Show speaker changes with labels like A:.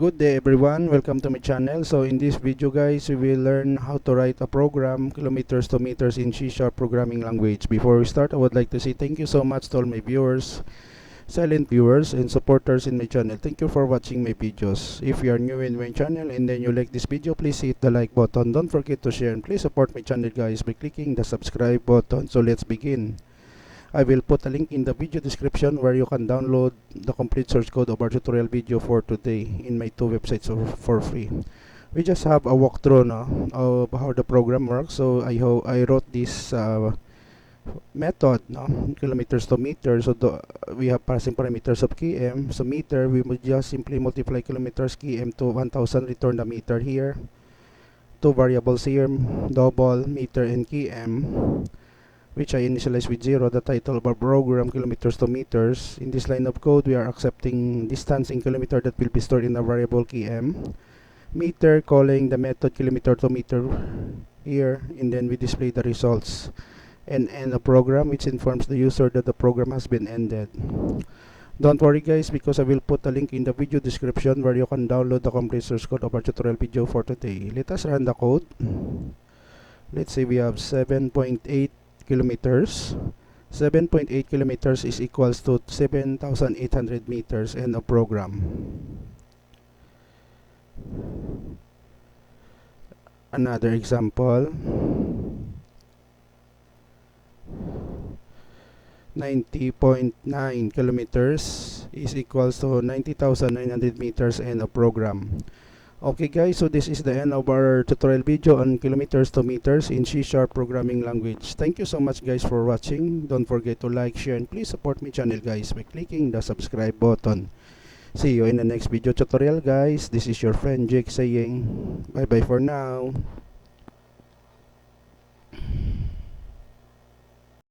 A: Good day everyone, welcome to my channel. So in this video guys, we will learn how to write a program kilometers to meters in C# programming language. Before we start, I would like to say thank you so much to all my viewers, silent viewers and supporters in my channel. Thank you for watching my videos. If you are new in my channel and then you like this video, please hit the like button. Don't forget to share and please support my channel guys by clicking the subscribe button. So let's begin. I will put a link in the video description where you can download the complete source code of our tutorial video for today in my two websites for free. We just have a walkthrough of how the program works. So I wrote this method, kilometers to meters. So we have passing parameters of km. So meter, we will just simply multiply kilometers km to 1000, return the meter here. Two variables here, double, meter and km, which I initialize with 0, the title of our program, kilometers to meters. In this line of code, we are accepting distance in kilometer that will be stored in a variable km. Meter, calling the method kilometer to meter here, and then we display the results. And end a program which informs the user that the program has been ended. Don't worry guys, because I will put a link in the video description where you can download the complete source code of our tutorial video for today. Let us run the code. Let's say we have 7.8 kilometers. 7.8 kilometers is equals to 7,800 meters and a program. Another example, 90.9 kilometers is equals to 90,900 meters and a program. Okay guys, so this is the end of our tutorial video on kilometers to meters in C# programming language. Thank you so much guys for watching. Don't forget to like, share and please support my channel guys by clicking the subscribe button. See you in the next video tutorial guys. This is your friend Jake saying bye bye for now.